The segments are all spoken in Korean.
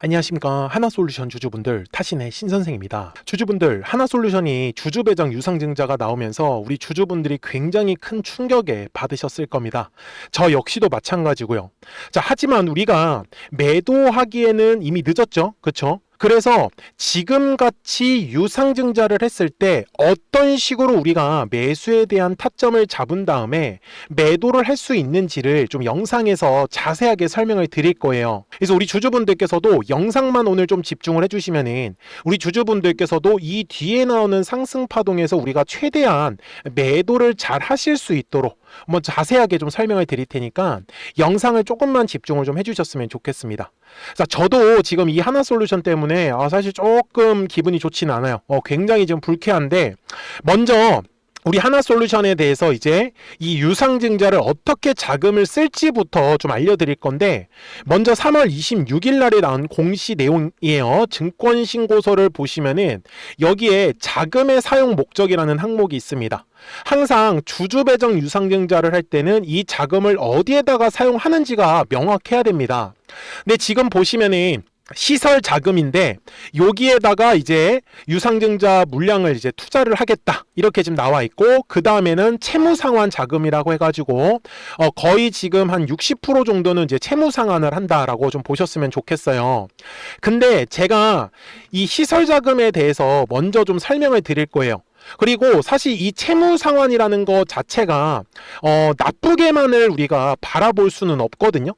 안녕하십니까. 하나솔루션 주주분들, 타신의 신선생입니다. 주주분들, 하나솔루션이 주주배정 유상증자가 나오면서 우리 주주분들이 굉장히 큰 충격에 받으셨을 겁니다. 저 역시도 마찬가지고요. 자, 하지만 우리가 매도하기에는 이미 늦었죠. 그쵸? 그래서 지금같이 유상증자를 했을 때 어떤 식으로 우리가 매수에 대한 타점을 잡은 다음에 매도를 할 수 있는지를 좀 영상에서 자세하게 설명을 드릴 거예요. 그래서 우리 주주분들께서도 영상만 오늘 좀 집중을 해주시면은 우리 주주분들께서도 이 뒤에 나오는 상승 파동에서 우리가 최대한 매도를 잘 하실 수 있도록 한번 자세하게 좀 설명을 드릴 테니까 영상을 조금만 집중을 좀 해주셨으면 좋겠습니다. 자, 저도 지금 이 하나솔루션 때문에 사실 조금 기분이 좋지는 않아요. 굉장히 좀 불쾌한데, 먼저 우리 하나솔루션에 대해서 이제 이 유상증자를 어떻게 자금을 쓸지부터 좀 알려드릴 건데, 먼저 3월 26일 날에 나온 공시 내용이에요. 증권신고서를 보시면은 여기에 자금의 사용 목적이라는 항목이 있습니다. 항상 주주배정 유상증자를 할 때는 이 자금을 어디에다가 사용하는지가 명확해야 됩니다. 근데 지금 보시면은 시설 자금인데 여기에다가 이제 유상증자 물량을 이제 투자를 하겠다 이렇게 지금 나와 있고, 그 다음에는 채무상환 자금이라고 해가지고 거의 지금 한 60% 정도는 이제 채무상환을 한다라고 좀 보셨으면 좋겠어요. 근데 제가 이 시설 자금에 대해서 먼저 좀 설명을 드릴 거예요. 그리고 사실 이 채무상환이라는 것 자체가 나쁘게만을 우리가 바라볼 수는 없거든요.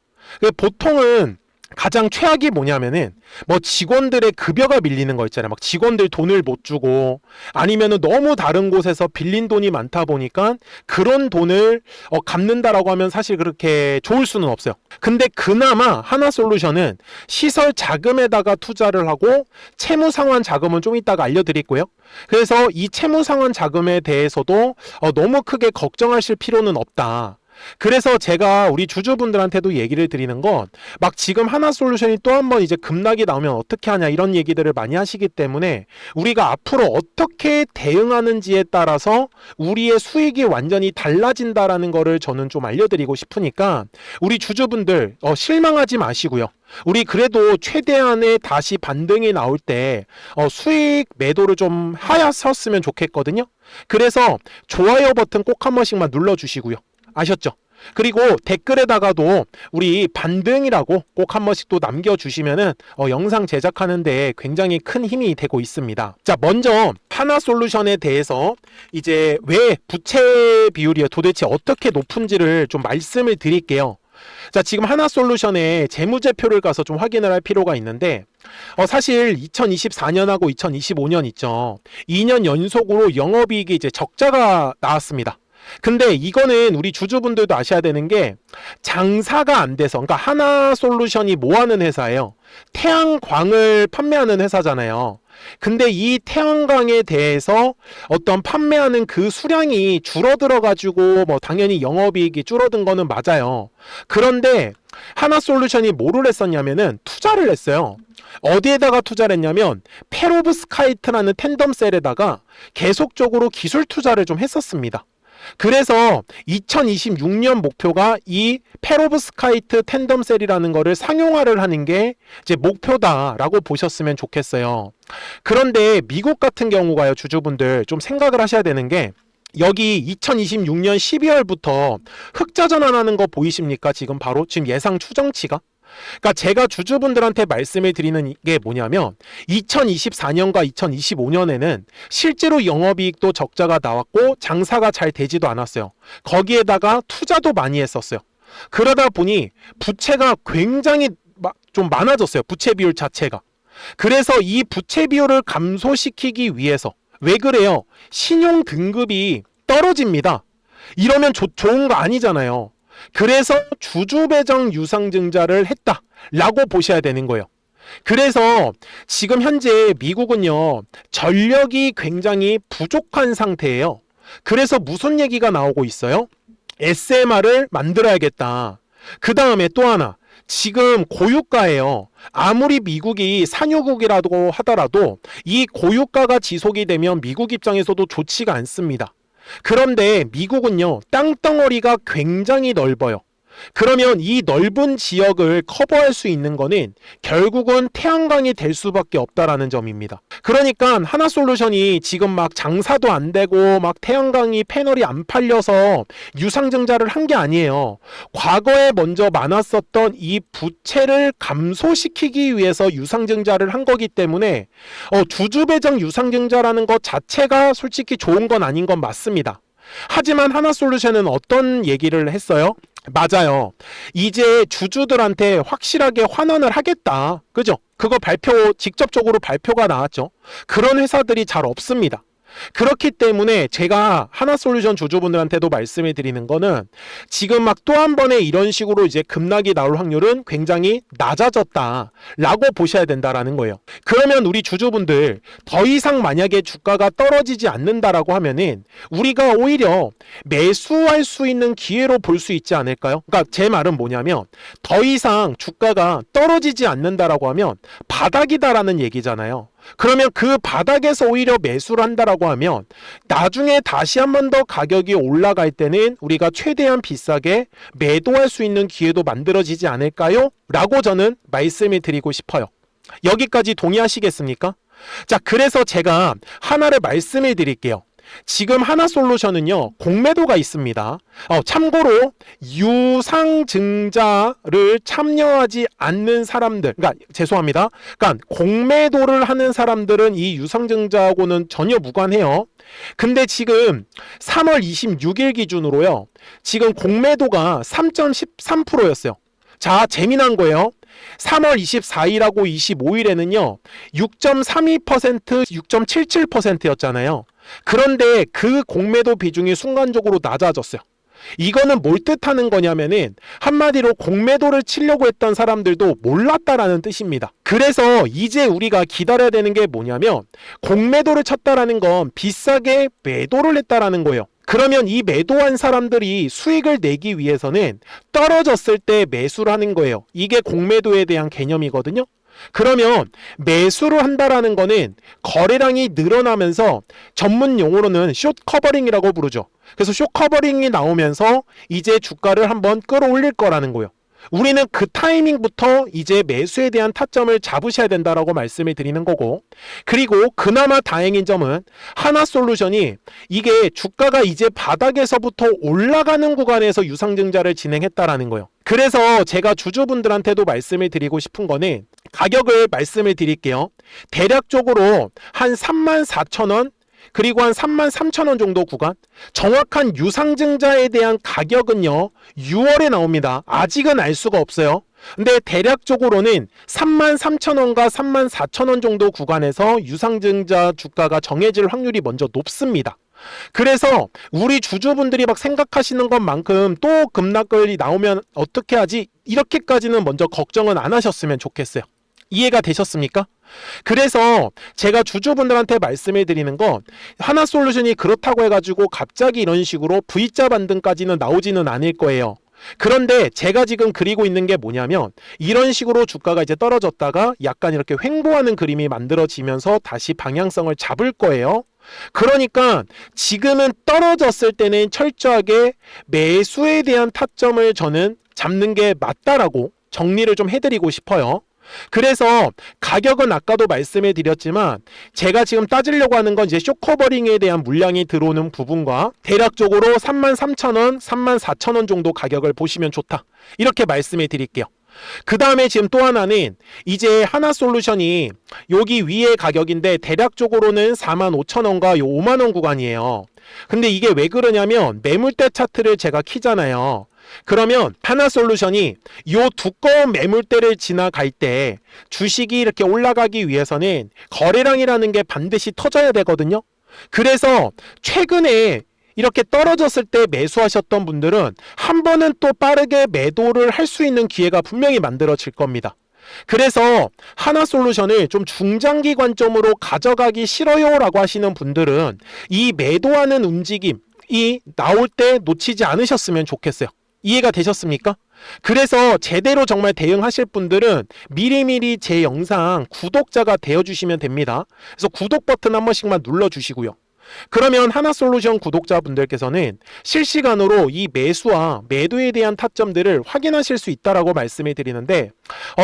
보통은 가장 최악이 뭐냐면은 뭐 직원들의 급여가 밀리는 거 있잖아요. 막 직원들 돈을 못 주고, 아니면은 너무 다른 곳에서 빌린 돈이 많다 보니까 그런 돈을 갚는다라고 하면 사실 그렇게 좋을 수는 없어요. 근데 그나마 하나솔루션은 시설 자금에다가 투자를 하고 채무 상환 자금은 좀 이따가 알려드리고요. 그래서 이 채무 상환 자금에 대해서도 너무 크게 걱정하실 필요는 없다. 그래서 제가 우리 주주분들한테도 얘기를 드리는 건, 막 지금 하나솔루션이 또 한 번 이제 급락이 나오면 어떻게 하냐 이런 얘기들을 많이 하시기 때문에 우리가 앞으로 어떻게 대응하는지에 따라서 우리의 수익이 완전히 달라진다라는 거를 저는 좀 알려드리고 싶으니까 우리 주주분들 실망하지 마시고요. 우리 그래도 최대한의 다시 반등이 나올 때 수익 매도를 좀 하셨으면 좋겠거든요. 그래서 좋아요 버튼 꼭 한 번씩만 눌러주시고요. 아셨죠? 그리고 댓글에다가도 우리 반등이라고 꼭 한 번씩 또 남겨주시면은 영상 제작하는데 굉장히 큰 힘이 되고 있습니다. 자, 먼저 하나솔루션에 대해서 이제 왜 부채 비율이 도대체 어떻게 높은지를 좀 말씀을 드릴게요. 자, 지금 하나솔루션의 재무제표를 가서 좀 확인을 할 필요가 있는데, 사실 2024년하고 2025년 있죠. 2년 연속으로 영업이익이 이제 적자가 나왔습니다. 근데 이거는 우리 주주분들도 아셔야 되는 게, 장사가 안 돼서, 그러니까 하나솔루션이 뭐 하는 회사예요? 태양광을 판매하는 회사잖아요. 근데 이 태양광에 대해서 어떤 판매하는 그 수량이 줄어들어 가지고 뭐 당연히 영업이익이 줄어든 거는 맞아요. 그런데 하나솔루션이 뭐를 했었냐면은 투자를 했어요. 어디에다가 투자를 했냐면 페로브스카이트라는 텐덤셀에다가 계속적으로 기술 투자를 좀 했었습니다. 그래서 2026년 목표가 이 페로브스카이트 텐덤셀이라는 거를 상용화를 하는 게 이제 목표다라고 보셨으면 좋겠어요. 그런데 미국 같은 경우가요, 주주분들 좀 생각을 하셔야 되는 게, 여기 2026년 12월부터 흑자 전환하는 거 보이십니까? 지금 바로 지금 예상 추정치가. 그러니까 제가 주주분들한테 말씀을 드리는 게 뭐냐면, 2024년과 2025년에는 실제로 영업이익도 적자가 나왔고 장사가 잘 되지도 않았어요. 거기에다가 투자도 많이 했었어요. 그러다 보니 부채가 굉장히 좀 많아졌어요. 부채 비율 자체가. 그래서 이 부채 비율을 감소시키기 위해서, 왜 그래요? 신용 등급이 떨어집니다. 이러면 좋은 거 아니잖아요. 그래서 주주배정 유상증자를 했다라고 보셔야 되는 거예요. 그래서 지금 현재 미국은요, 전력이 굉장히 부족한 상태예요. 그래서 무슨 얘기가 나오고 있어요? SMR을 만들어야겠다. 그 다음에 또 하나, 지금 고유가예요. 아무리 미국이 산유국이라고 하더라도 이 고유가가 지속이 되면 미국 입장에서도 좋지가 않습니다. 그런데 미국은요, 땅덩어리가 굉장히 넓어요. 그러면 이 넓은 지역을 커버할 수 있는 거는 결국은 태양광이 될 수밖에 없다라는 점입니다. 그러니까 하나솔루션이 지금 막 장사도 안 되고 막 태양광이 패널이 안 팔려서 유상증자를 한 게 아니에요. 과거에 먼저 많았었던 이 부채를 감소시키기 위해서 유상증자를 한 거기 때문에 주주배정 유상증자라는 것 자체가 솔직히 좋은 건 아닌 건 맞습니다. 하지만 하나솔루션은 어떤 얘기를 했어요? 맞아요. 이제 주주들한테 확실하게 환원을 하겠다. 그죠? 그거 직접적으로 발표가 나왔죠. 그런 회사들이 잘 없습니다. 그렇기 때문에 제가 하나솔루션 주주분들한테도 말씀을 드리는 거는 지금 막 또 한 번에 이런 식으로 이제 급락이 나올 확률은 굉장히 낮아졌다라고 보셔야 된다라는 거예요. 그러면 우리 주주분들 더 이상 만약에 주가가 떨어지지 않는다라고 하면은 우리가 오히려 매수할 수 있는 기회로 볼 수 있지 않을까요? 그러니까 제 말은 뭐냐면 더 이상 주가가 떨어지지 않는다라고 하면 바닥이다라는 얘기잖아요. 그러면 그 바닥에서 오히려 매수를 한다라고 하면 나중에 다시 한 번 더 가격이 올라갈 때는 우리가 최대한 비싸게 매도할 수 있는 기회도 만들어지지 않을까요? 라고 저는 말씀을 드리고 싶어요. 여기까지 동의하시겠습니까? 자, 그래서 제가 하나를 말씀을 드릴게요. 지금 하나솔루션은요 공매도가 있습니다. 참고로 유상증자를 참여하지 않는 사람들, 그러니까 죄송합니다. 그러니까 공매도를 하는 사람들은 이 유상증자하고는 전혀 무관해요. 근데 지금 3월 26일 기준으로요 지금 공매도가 3.13%였어요. 자, 재미난 거예요. 3월 24일하고 25일에는요 6.32%, 6.77%였잖아요. 그런데 그 공매도 비중이 순간적으로 낮아졌어요. 이거는 뭘 뜻하는 거냐면은 한마디로 공매도를 치려고 했던 사람들도 몰랐다라는 뜻입니다. 그래서 이제 우리가 기다려야 되는 게 뭐냐면 공매도를 쳤다라는 건 비싸게 매도를 했다라는 거예요. 그러면 이 매도한 사람들이 수익을 내기 위해서는 떨어졌을 때 매수를 하는 거예요. 이게 공매도에 대한 개념이거든요. 그러면 매수를 한다라는 거는 거래량이 늘어나면서 전문 용어로는 숏 커버링이라고 부르죠. 그래서 숏 커버링이 나오면서 이제 주가를 한번 끌어올릴 거라는 거예요. 우리는 그 타이밍부터 이제 매수에 대한 타점을 잡으셔야 된다라고 말씀을 드리는 거고, 그리고 그나마 다행인 점은 하나솔루션이 이게 주가가 이제 바닥에서부터 올라가는 구간에서 유상증자를 진행했다라는 거예요. 그래서 제가 주주분들한테도 말씀을 드리고 싶은 거는 가격을 말씀을 드릴게요. 대략적으로 한 34,000원 그리고 한 33,000원 정도 구간, 정확한 유상증자에 대한 가격은요 6월에 나옵니다. 아직은 알 수가 없어요. 근데 대략적으로는 33,000원과 34,000원 정도 구간에서 유상증자 주가가 정해질 확률이 먼저 높습니다. 그래서 우리 주주분들이 막 생각하시는 것만큼 또 급락이 나오면 어떻게 하지? 이렇게까지는 먼저 걱정은 안 하셨으면 좋겠어요. 이해가 되셨습니까? 그래서 제가 주주분들한테 말씀해 드리는 건 하나솔루션이 그렇다고 해가지고 갑자기 이런 식으로 V자 반등까지는 나오지는 않을 거예요. 그런데 제가 지금 그리고 있는 게 뭐냐면 이런 식으로 주가가 이제 떨어졌다가 약간 이렇게 횡보하는 그림이 만들어지면서 다시 방향성을 잡을 거예요. 그러니까 지금은 떨어졌을 때는 철저하게 매수에 대한 타점을 저는 잡는 게 맞다라고 정리를 좀 해드리고 싶어요. 그래서 가격은 아까도 말씀해 드렸지만 제가 지금 따지려고 하는 건 이제 숏커버링에 대한 물량이 들어오는 부분과 대략적으로 33,000원, 34,000원 정도 가격을 보시면 좋다. 이렇게 말씀해 드릴게요. 그 다음에 지금 또 하나는 이제 하나솔루션이 여기 위에 가격인데 대략적으로는 45,000원과 5만원 구간이에요. 근데 이게 왜 그러냐면 매물대 차트를 제가 키잖아요. 그러면 하나솔루션이 이 두꺼운 매물대를 지나갈 때 주식이 이렇게 올라가기 위해서는 거래량이라는 게 반드시 터져야 되거든요. 그래서 최근에 이렇게 떨어졌을 때 매수하셨던 분들은 한 번은 또 빠르게 매도를 할 수 있는 기회가 분명히 만들어질 겁니다. 그래서 하나솔루션을 좀 중장기 관점으로 가져가기 싫어요 라고 하시는 분들은 이 매도하는 움직임이 나올 때 놓치지 않으셨으면 좋겠어요. 이해가 되셨습니까? 그래서 제대로 정말 대응하실 분들은 미리미리 제 영상 구독자가 되어주시면 됩니다. 그래서 구독 버튼 한 번씩만 눌러주시고요. 그러면 하나솔루션 구독자분들께서는 실시간으로 이 매수와 매도에 대한 타점들을 확인하실 수 있다라고 말씀을 드리는데,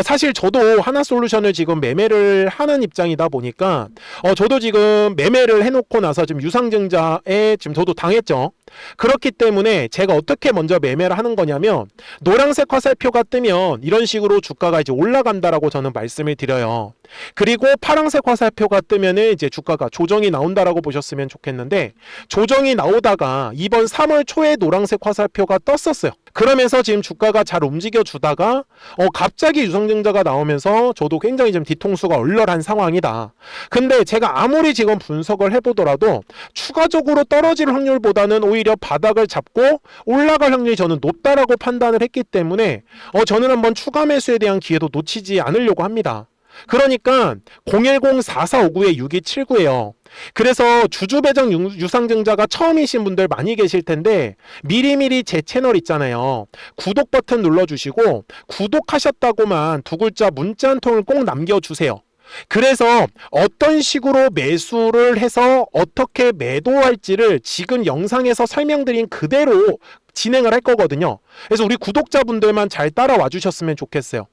사실 저도 하나솔루션을 지금 매매를 하는 입장이다 보니까 저도 지금 매매를 해놓고 나서 지금 유상증자에 지금 저도 당했죠. 그렇기 때문에 제가 어떻게 먼저 매매를 하는 거냐면, 노란색 화살표가 뜨면 이런 식으로 주가가 이제 올라간다라고 저는 말씀을 드려요. 그리고 파란색 화살표가 뜨면은 이제 주가가 조정이 나온다라고 보셨으면 좋겠는데, 조정이 나오다가 이번 3월 초에 노란색 화살표가 떴었어요. 그러면서 지금 주가가 잘 움직여 주다가 갑자기 유상증자가 나오면서 저도 굉장히 좀 뒤통수가 얼얼한 상황이다. 근데 제가 아무리 지금 분석을 해보더라도 추가적으로 떨어질 확률보다는 오히려 바닥을 잡고 올라갈 확률이 저는 높다라고 판단을 했기 때문에 저는 한번 추가 매수에 대한 기회도 놓치지 않으려고 합니다. 그러니까 010-4459-6279예요. 그래서 주주 배정 유상증자가 처음이신 분들 많이 계실 텐데, 미리미리 제 채널 있잖아요. 구독 버튼 눌러주시고 구독하셨다고만 두 글자 문자 한 통을 꼭 남겨주세요. 그래서 어떤 식으로 매수를 해서 어떻게 매도할지를 지금 영상에서 설명드린 그대로 진행을 할 거거든요. 그래서 우리 구독자분들만 잘 따라와 주셨으면 좋겠어요.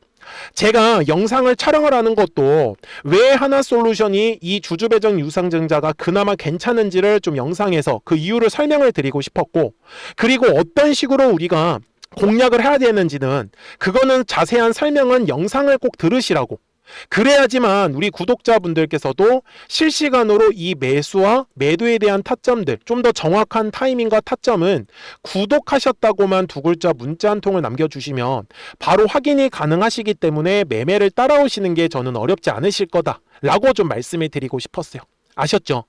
제가 영상을 촬영을 하는 것도 왜 하나솔루션이 이 주주 배정 유상증자가 그나마 괜찮은지를 좀 영상에서 그 이유를 설명을 드리고 싶었고, 그리고 어떤 식으로 우리가 공략을 해야 되는지는 그거는 자세한 설명은 영상을 꼭 들으시라고. 그래야지만 우리 구독자분들께서도 실시간으로 이 매수와 매도에 대한 타점들, 좀 더 정확한 타이밍과 타점은 구독하셨다고만 두 글자 문자 한 통을 남겨주시면 바로 확인이 가능하시기 때문에 매매를 따라오시는 게 저는 어렵지 않으실 거다라고 좀 말씀을 드리고 싶었어요. 아셨죠?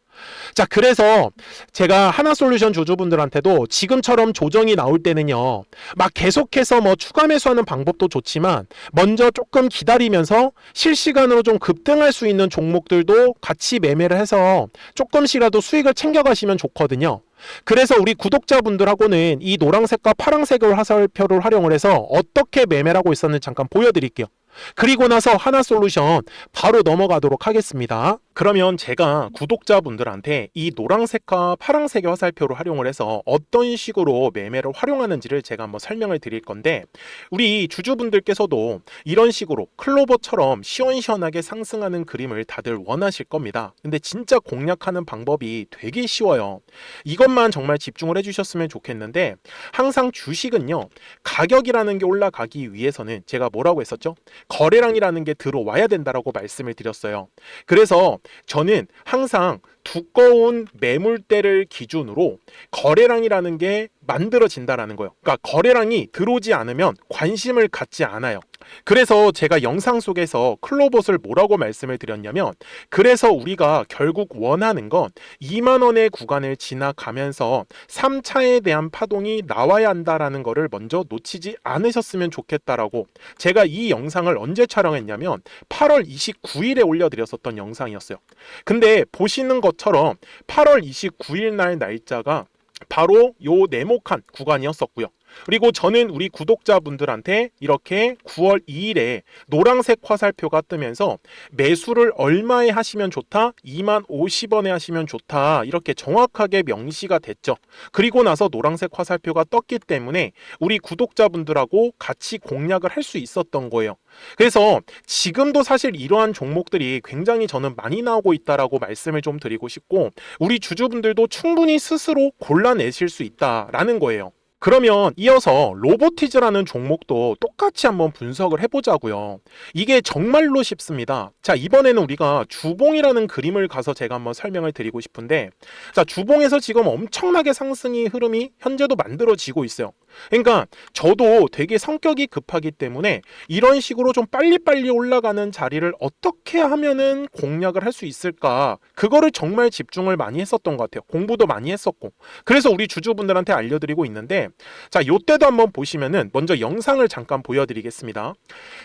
자, 그래서 제가 하나솔루션 주주분들한테도 지금처럼 조정이 나올 때는요, 막 계속해서 뭐 추가 매수하는 방법도 좋지만 먼저 조금 기다리면서 실시간으로 좀 급등할 수 있는 종목들도 같이 매매를 해서 조금씩이라도 수익을 챙겨가시면 좋거든요. 그래서 우리 구독자분들하고는 이 노란색과 파란색을 화살표를 활용을 해서 어떻게 매매를 하고 있었는지 잠깐 보여드릴게요. 그리고 나서 하나솔루션 바로 넘어가도록 하겠습니다. 그러면 제가 구독자분들한테 이 노란색과 파란색의 화살표를 활용을 해서 어떤 식으로 매매를 활용하는지를 제가 한번 설명을 드릴 건데, 우리 주주분들께서도 이런 식으로 클로버처럼 시원시원하게 상승하는 그림을 다들 원하실 겁니다. 근데 진짜 공략하는 방법이 되게 쉬워요. 이것만 정말 집중을 해주셨으면 좋겠는데, 항상 주식은요, 가격이라는 게 올라가기 위해서는 제가 뭐라고 했었죠? 거래량이라는 게 들어와야 된다라고 말씀을 드렸어요. 그래서 저는 항상 두꺼운 매물대를 기준으로 거래량이라는 게 만들어진다라는 거예요. 그러니까 거래량이 들어오지 않으면 관심을 갖지 않아요. 그래서 제가 영상 속에서 클로봇을 뭐라고 말씀을 드렸냐면, 그래서 우리가 결국 원하는 건 2만 원의 구간을 지나가면서 3차에 대한 파동이 나와야 한다라는 거를 먼저 놓치지 않으셨으면 좋겠다라고, 제가 이 영상을 언제 촬영했냐면 8월 29일에 올려드렸었던 영상이었어요. 근데 보시는 것처럼 8월 29일 날 날짜가 바로 요 네모칸 구간이었었고요. 그리고 저는 우리 구독자분들한테 이렇게 9월 2일에 노란색 화살표가 뜨면서 매수를 얼마에 하시면 좋다? 2만 50원에 하시면 좋다. 이렇게 정확하게 명시가 됐죠. 그리고 나서 노란색 화살표가 떴기 때문에 우리 구독자분들하고 같이 공략을 할 수 있었던 거예요. 그래서 지금도 사실 이러한 종목들이 굉장히 저는 많이 나오고 있다라고 말씀을 좀 드리고 싶고, 우리 주주분들도 충분히 스스로 골라내실 수 있다라는 거예요. 그러면 이어서 로보티즈라는 종목도 똑같이 한번 분석을 해보자고요. 이게 정말로 쉽습니다. 자, 이번에는 우리가 주봉이라는 그림을 가서 제가 한번 설명을 드리고 싶은데, 자, 주봉에서 지금 엄청나게 상승이 흐름이 현재도 만들어지고 있어요. 그러니까 저도 되게 성격이 급하기 때문에 이런 식으로 좀 빨리빨리 올라가는 자리를 어떻게 하면은 공략을 할 수 있을까, 그거를 정말 집중을 많이 했었던 것 같아요. 공부도 많이 했었고. 그래서 우리 주주분들한테 알려드리고 있는데, 자, 요때도 한번 보시면은 먼저 영상을 잠깐 보여드리겠습니다.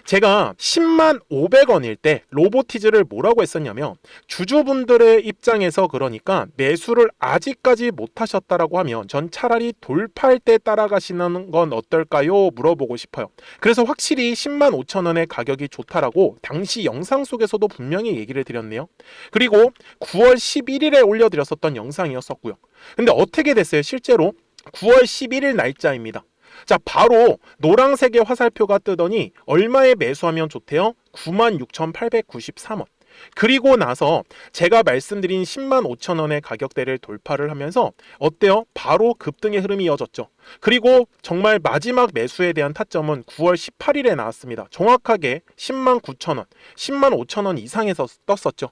제가 10만 500원일 때 로보티즈를 뭐라고 했었냐면, 주주분들의 입장에서 그러니까 매수를 아직까지 못 하셨다라고 하면 전 차라리 돌파할 때 따라가시는 하시는 건 어떨까요? 물어보고 싶어요. 그래서 확실히 105,000원의 가격이 좋다라고 당시 영상 속에서도 분명히 얘기를 드렸네요. 그리고 9월 11일에 올려드렸었던 영상이었었고요. 근데 어떻게 됐어요? 실제로 9월 11일 날짜입니다. 자, 바로 노란색의 화살표가 뜨더니 얼마에 매수하면 좋대요? 96,893원. 그리고 나서 제가 말씀드린 105,000원의 가격대를 돌파를 하면서 어때요? 바로 급등의 흐름이 이어졌죠. 그리고 정말 마지막 매수에 대한 타점은 9월 18일에 나왔습니다. 정확하게 109,000원, 105,000원 이상에서 떴었죠.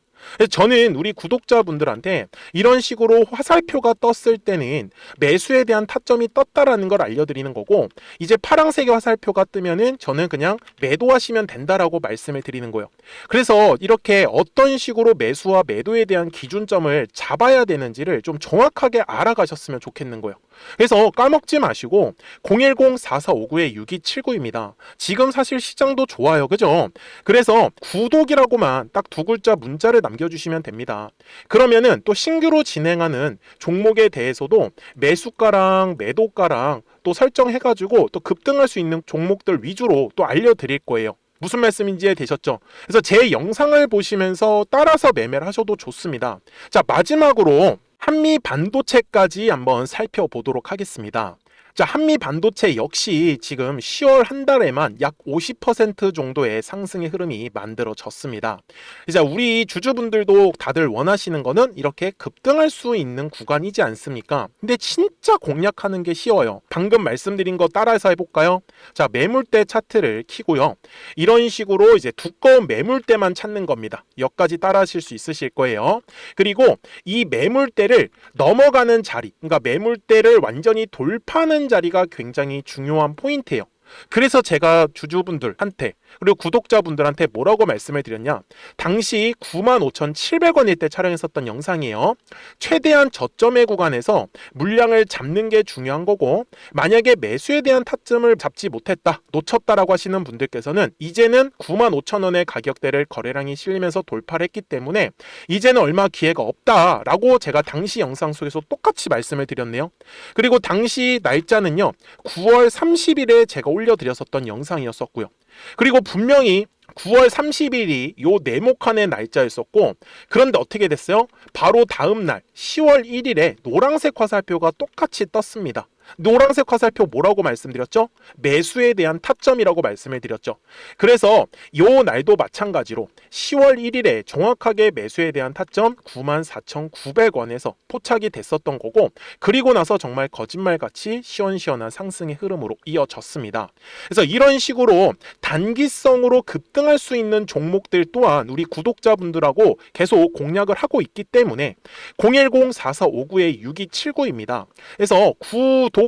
저는 우리 구독자분들한테 이런 식으로 화살표가 떴을 때는 매수에 대한 타점이 떴다라는 걸 알려드리는 거고, 이제 파란색의 화살표가 뜨면은 저는 그냥 매도하시면 된다라고 말씀을 드리는 거예요. 그래서 이렇게 어떤 식으로 매수와 매도에 대한 기준점을 잡아야 되는지를 좀 정확하게 알아가셨으면 좋겠는 거예요. 그래서 까먹지 마시고 010-4459-6279입니다. 지금 사실 시장도 좋아요. 그죠? 그래서 구독이라고만 딱 두 글자 문자를 남겨주시면 됩니다. 그러면은 또 신규로 진행하는 종목에 대해서도 매수가랑 매도가랑 또 설정해가지고 또 급등할 수 있는 종목들 위주로 또 알려드릴 거예요. 무슨 말씀인지 이해되셨죠? 그래서 제 영상을 보시면서 따라서 매매를 하셔도 좋습니다. 자, 마지막으로 한미 반도체까지 한번 살펴보도록 하겠습니다. 자, 한미 반도체 역시 지금 10월 한 달에만 약 50% 정도의 상승의 흐름이 만들어졌습니다. 이제 우리 주주분들도 다들 원하시는 거는 이렇게 급등할 수 있는 구간이지 않습니까? 근데 진짜 공략하는 게 쉬워요. 방금 말씀드린 거 따라해서 해볼까요? 자, 매물대 차트를 키고요. 이런 식으로 이제 두꺼운 매물대만 찾는 겁니다. 여기까지 따라하실 수 있으실 거예요. 그리고 이 매물대를 넘어가는 자리, 그러니까 매물대를 완전히 돌파하는 자리가 굉장히 중요한 포인트예요. 그래서 제가 주주분들한테 그리고 구독자분들한테 뭐라고 말씀을 드렸냐, 당시 95,700원일 때 촬영했었던 영상이에요. 최대한 저점의 구간에서 물량을 잡는 게 중요한 거고, 만약에 매수에 대한 타점을 잡지 못했다, 놓쳤다라고 하시는 분들께서는 이제는 95,000원의 가격대를 거래량이 실리면서 돌파를 했기 때문에 이제는 얼마 기회가 없다라고 제가 당시 영상 속에서 똑같이 말씀을 드렸네요. 그리고 당시 날짜는요, 9월 30일에 제가 올려드렸었던 영상이었었고요. 그리고 분명히 9월 30일이 요 네모칸의 날짜였었고, 그런데 어떻게 됐어요? 바로 다음 날 10월 1일에 노란색 화살표가 똑같이 떴습니다. 노란색 화살표 뭐라고 말씀드렸죠? 매수에 대한 타점이라고 말씀을 드렸죠. 그래서 요 날도 마찬가지로 10월 1일에 정확하게 매수에 대한 타점 94,900원에서 포착이 됐었던 거고, 그리고 나서 정말 거짓말같이 시원시원한 상승의 흐름으로 이어졌습니다. 그래서 이런 식으로 단기성으로 급등할 수 있는 종목들 또한 우리 구독자분들하고 계속 공략을 하고 있기 때문에 010-4459-6279입니다. 그래서 구독이라고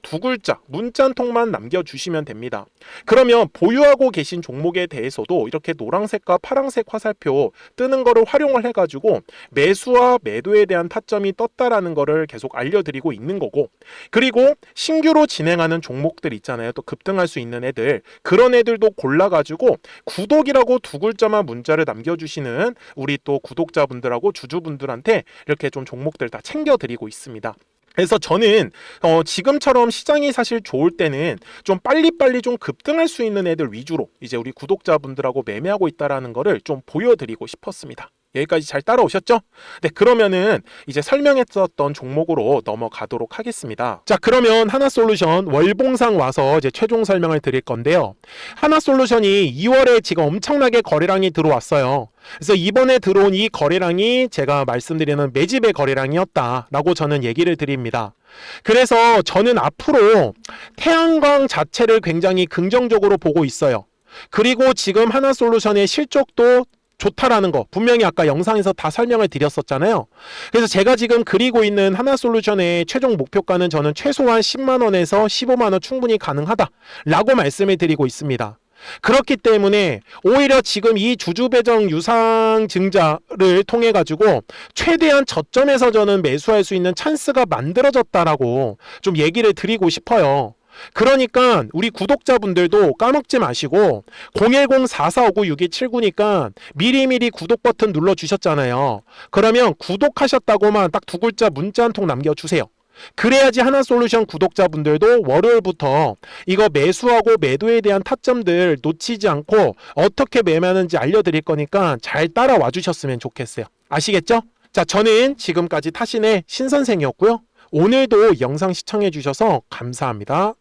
두 글자 문자 한 통만 남겨주시면 됩니다. 그러면 보유하고 계신 종목에 대해서도 이렇게 노란색과 파란색 화살표 뜨는 거를 활용을 해가지고 매수와 매도에 대한 타점이 떴다라는 거를 계속 알려드리고 있는 거고, 그리고 신규로 진행하는 종목들 있잖아요. 또 급등할 수 있는 애들, 그런 애들도 골라가지고 구독이라고 두 글자만 문자를 남겨주시는 우리 또 구독자분들하고 주주분들한테 이렇게 좀 종목들 다 챙겨드리고 있습니다. 그래서 저는 지금처럼 시장이 사실 좋을 때는 좀 빨리빨리 좀 급등할 수 있는 애들 위주로 이제 우리 구독자분들하고 매매하고 있다라는 거를 좀 보여드리고 싶었습니다. 여기까지 잘 따라오셨죠? 네, 그러면은 이제 설명했었던 종목으로 넘어가도록 하겠습니다. 자, 그러면 하나솔루션 월봉상 와서 이제 최종 설명을 드릴 건데요. 하나솔루션이 2월에 지금 엄청나게 거래량이 들어왔어요. 그래서 이번에 들어온 이 거래량이 제가 말씀드리는 매집의 거래량이었다라고 저는 얘기를 드립니다. 그래서 저는 앞으로 태양광 자체를 굉장히 긍정적으로 보고 있어요. 그리고 지금 하나솔루션의 실적도 좋다라는 거 분명히 아까 영상에서 다 설명을 드렸었잖아요. 그래서 제가 지금 그리고 있는 하나솔루션의 최종 목표가는 저는 최소한 10만원에서 15만원 충분히 가능하다라고 말씀을 드리고 있습니다. 그렇기 때문에 오히려 지금 이 주주배정 유상 증자를 통해 가지고 최대한 저점에서 저는 매수할 수 있는 찬스가 만들어졌다라고 좀 얘기를 드리고 싶어요. 그러니까 우리 구독자분들도 까먹지 마시고 010-4459-6279니까 미리미리 구독 버튼 눌러주셨잖아요. 그러면 구독하셨다고만 딱 두 글자 문자 한 통 남겨주세요. 그래야지 하나솔루션 구독자분들도 월요일부터 이거 매수하고 매도에 대한 타점들 놓치지 않고 어떻게 매매하는지 알려드릴 거니까 잘 따라와 주셨으면 좋겠어요. 아시겠죠? 자, 저는 지금까지 타신의 신선생이었고요. 오늘도 영상 시청해 주셔서 감사합니다.